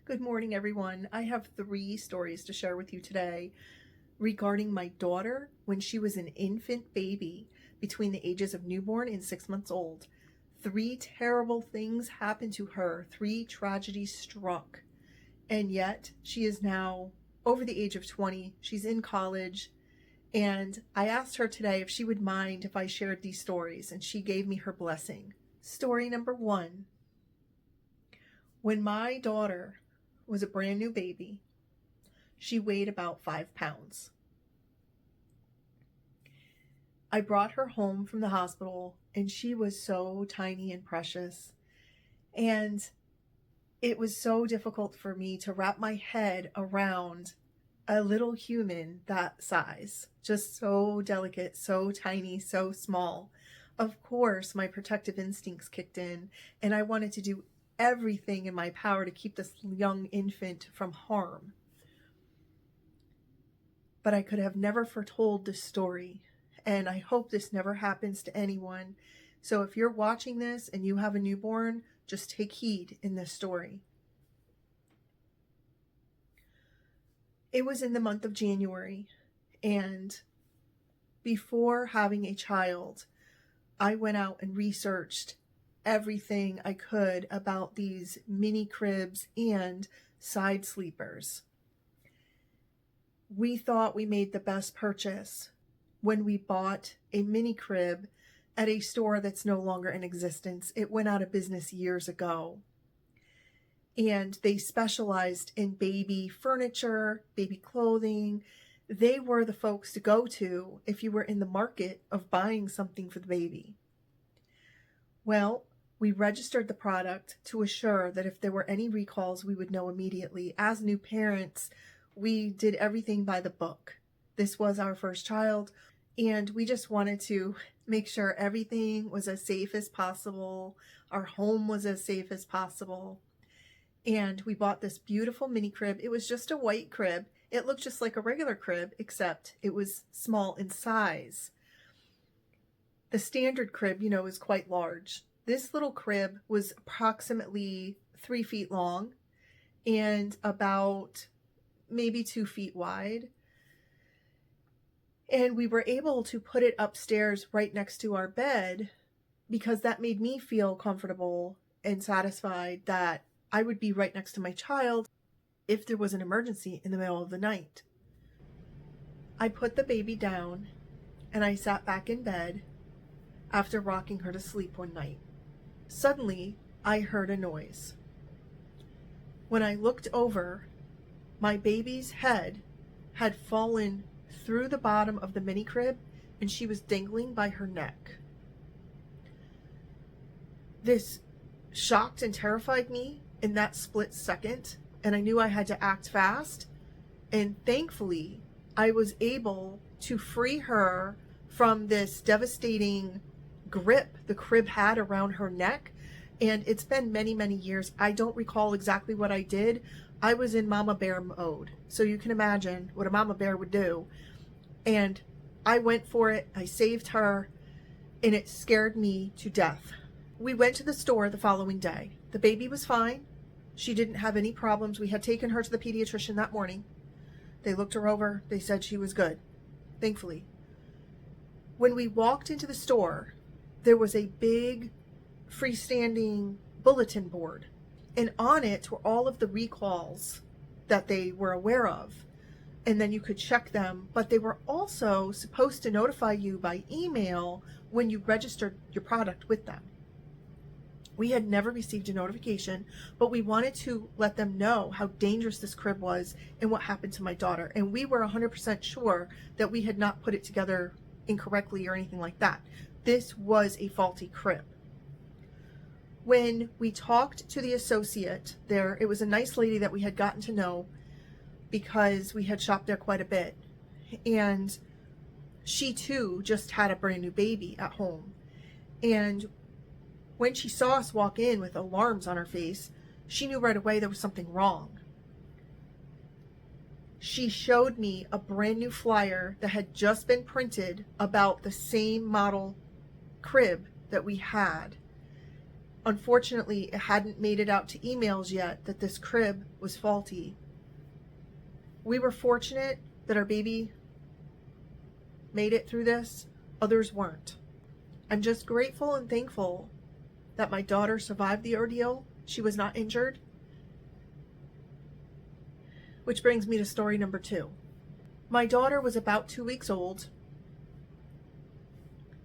Good morning, everyone. I have 3 stories to share with you today regarding my daughter when she was an infant baby between the ages of newborn and 6 months old. 3 terrible things happened to her, 3 tragedies struck, and yet she is now over the age of 20. She's in college, and I asked her today if she would mind if I shared these stories, and she gave me her blessing. Story number 1. When my daughter was a brand new baby, she weighed about 5 pounds. I brought her home from the hospital and she was so tiny and precious. And it was so difficult for me to wrap my head around a little human that size. Just so delicate, so tiny, so small. Of course, my protective instincts kicked in and I wanted to do everything in my power to keep this young infant from harm. But I could have never foretold this story, and I hope this never happens to anyone. So if you're watching this and you have a newborn, just take heed in this story. It was in the month of January, and before having a child, I went out and researched everything I could about these mini cribs and side sleepers. We thought we made the best purchase when we bought a mini crib at a store that's no longer in existence. It went out of business years ago. And they specialized in baby furniture, baby clothing. They were the folks to go to if you were in the market of buying something for the baby. Well, we registered the product to assure that if there were any recalls, we would know immediately. As new parents, we did everything by the book. This was our first child, and we just wanted to make sure everything was as safe as possible. Our home was as safe as possible. And we bought this beautiful mini crib. It was just a white crib. It looked just like a regular crib, except it was small in size. The standard crib, is quite large. This little crib was approximately 3 feet long and about maybe 2 feet wide. And we were able to put it upstairs right next to our bed because that made me feel comfortable and satisfied that I would be right next to my child if there was an emergency in the middle of the night. I put the baby down and I sat back in bed after rocking her to sleep one night. Suddenly, I heard a noise. When I looked over, my baby's head had fallen through the bottom of the mini crib and she was dangling by her neck. This shocked and terrified me in that split second, and I knew I had to act fast. And thankfully, I was able to free her from this devastating grip the crib had around her neck. And it's been many, many years. I don't recall exactly what I did. I was in mama bear mode. So you can imagine what a mama bear would do. And I went for it. I saved her, and it scared me to death. We went to the store the following day. The baby was fine. She didn't have any problems. We had taken her to the pediatrician that morning. They looked her over. They said she was good, thankfully. When we walked into the store, there was a big freestanding bulletin board, and on it were all of the recalls that they were aware of, and then you could check them, but they were also supposed to notify you by email when you registered your product with them. We had never received a notification, but we wanted to let them know how dangerous this crib was and what happened to my daughter, and we were 100% sure that we had not put it together incorrectly or anything like that. This was a faulty crib. When we talked to the associate there, it was a nice lady that we had gotten to know because we had shopped there quite a bit. And she too just had a brand new baby at home. And when she saw us walk in with alarms on her face, she knew right away there was something wrong. She showed me a brand new flyer that had just been printed about the same model crib that we had Unfortunately, it hadn't made it out to emails yet that this crib was faulty. We were fortunate that our baby made it through this. Others weren't. I'm just grateful and thankful that my daughter survived the ordeal. She was not injured. Which brings me to story number 2. My daughter was about 2 weeks old.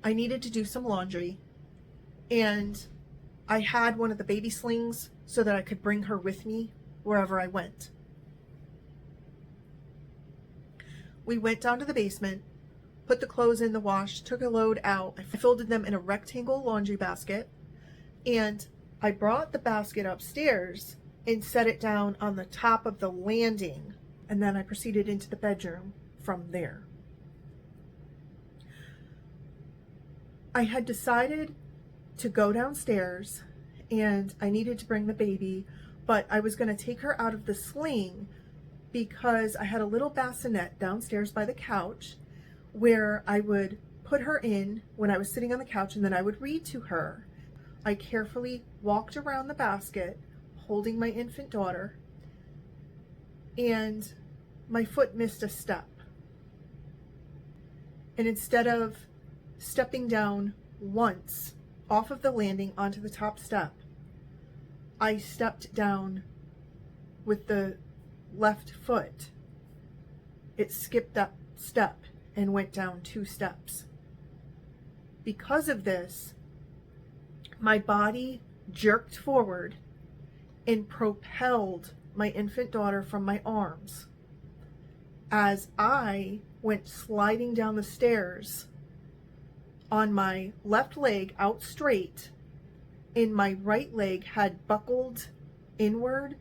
I needed to do some laundry, and I had one of the baby slings so that I could bring her with me wherever I went. We went down to the basement, put the clothes in the wash, took a load out. I folded them in a rectangle laundry basket, and I brought the basket upstairs and set it down on the top of the landing, and then I proceeded into the bedroom from there. I had decided to go downstairs, and I needed to bring the baby, but I was going to take her out of the sling because I had a little bassinet downstairs by the couch where I would put her in when I was sitting on the couch, and then I would read to her. I carefully walked around the basket holding my infant daughter, and my foot missed a step. And instead of stepping down once off of the landing onto the top step, I stepped down with the left foot. It skipped that step and went down 2 steps. Because of this, my body jerked forward and propelled my infant daughter from my arms as I went sliding down the stairs on my left leg out straight, and my right leg had buckled inward.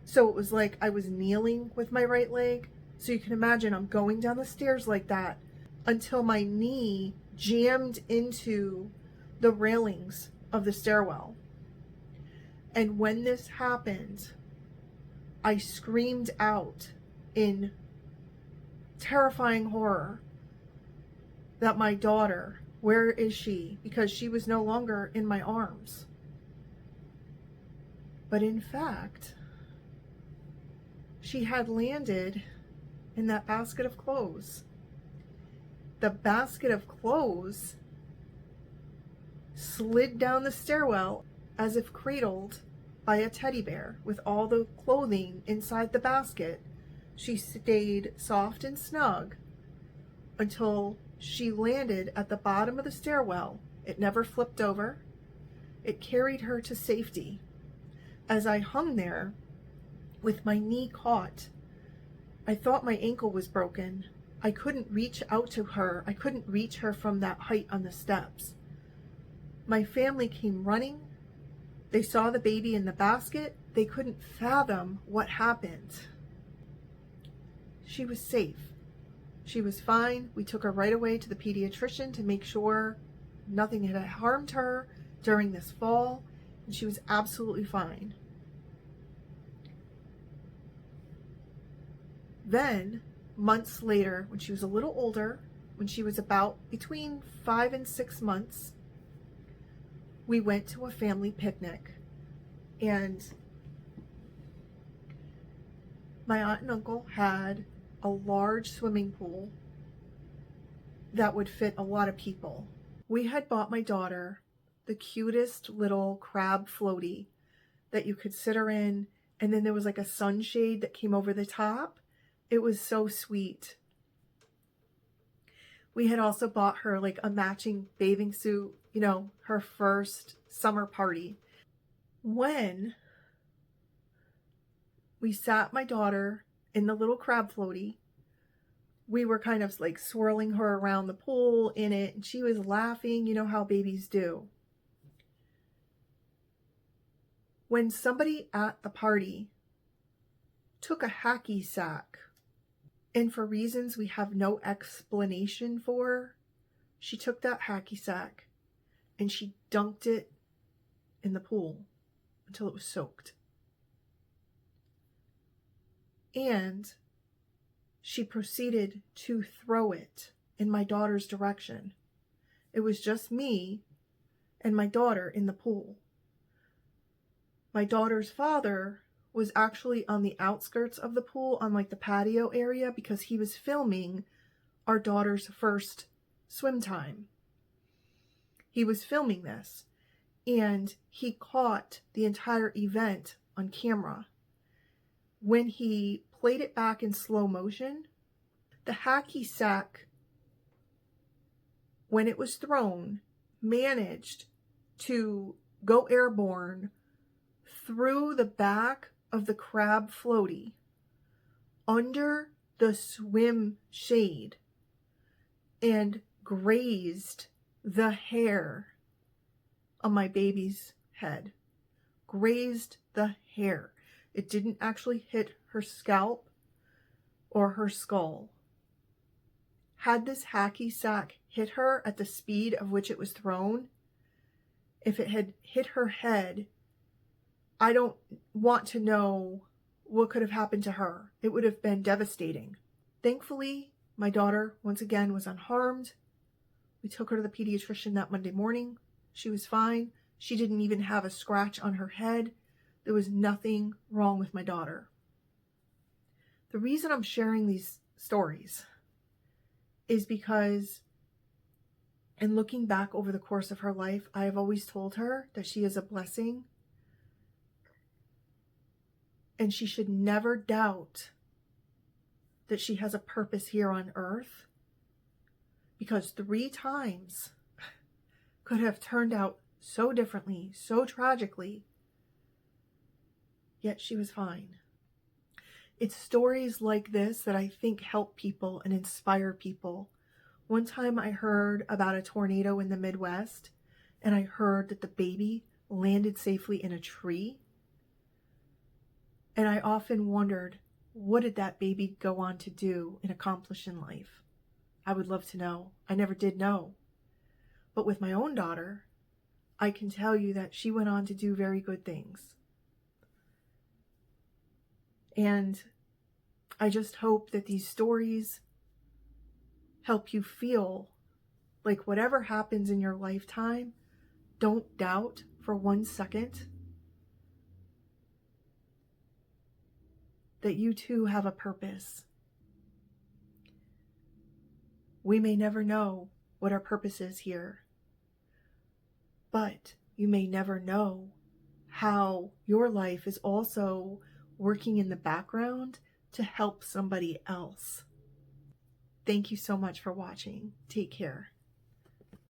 So it was like I was kneeling with my right leg. So you can imagine I'm going down the stairs like that until my knee jammed into the railings of the stairwell. And when this happened, I screamed out in terrifying horror that my daughter, where is she? Because she was no longer in my arms. But in fact, she had landed in that basket of clothes. The basket of clothes slid down the stairwell as if cradled by a teddy bear with all the clothing inside the basket. She stayed soft and snug until she landed at the bottom of the stairwell. It never flipped over. It carried her to safety. As I hung there with my knee caught, I thought my ankle was broken. I couldn't reach out to her. I couldn't reach her from that height on the steps. My family came running. They saw the baby in the basket. They couldn't fathom what happened. She was safe. She was fine. We took her right away to the pediatrician to make sure nothing had harmed her during this fall, and she was absolutely fine. Then, months later, when she was a little older, when she was about between 5 and 6 months, we went to a family picnic, and my aunt and uncle had a large swimming pool that would fit a lot of people. We had bought my daughter the cutest little crab floaty that you could sit her in, and then there was like a sunshade that came over the top. It was so sweet. We had also bought her like a matching bathing suit, you know, her first summer party. When we sat my daughter in the little crab floaty, we were kind of like swirling her around the pool in it, and she was laughing, you know how babies do. When somebody at the party took a hacky sack, and for reasons we have no explanation for, she took that hacky sack and she dunked it in the pool until it was soaked. And she proceeded to throw it in my daughter's direction. It was just me and my daughter in the pool. My daughter's father was actually on the outskirts of the pool on like the patio area because he was filming our daughter's first swim time. He was filming this and he caught the entire event on camera. When he played it back in slow motion, the hacky sack, when it was thrown, managed to go airborne through the back of the crab floaty under the swim shade and grazed the hair on my baby's head. Grazed the hair. It didn't actually hit her scalp or her skull. Had this hacky sack hit her at the speed of which it was thrown, if it had hit her head, I don't want to know what could have happened to her. It would have been devastating. Thankfully, my daughter, once again, was unharmed. We took her to the pediatrician that Monday morning. She was fine. She didn't even have a scratch on her head. There was nothing wrong with my daughter. The reason I'm sharing these stories is because in looking back over the course of her life, I have always told her that she is a blessing and she should never doubt that she has a purpose here on earth, because 3 times could have turned out so differently, so tragically, yet she was fine. It's stories like this that I think help people and inspire people. One time I heard about a tornado in the Midwest, and I heard that the baby landed safely in a tree. And I often wondered, what did that baby go on to do and accomplish in life? I would love to know. I never did know. But with my own daughter, I can tell you that she went on to do very good things. And I just hope that these stories help you feel like whatever happens in your lifetime, don't doubt for 1 second that you too have a purpose. We may never know what our purpose is here, but you may never know how your life is also working in the background to help somebody else. Thank you so much for watching. Take care.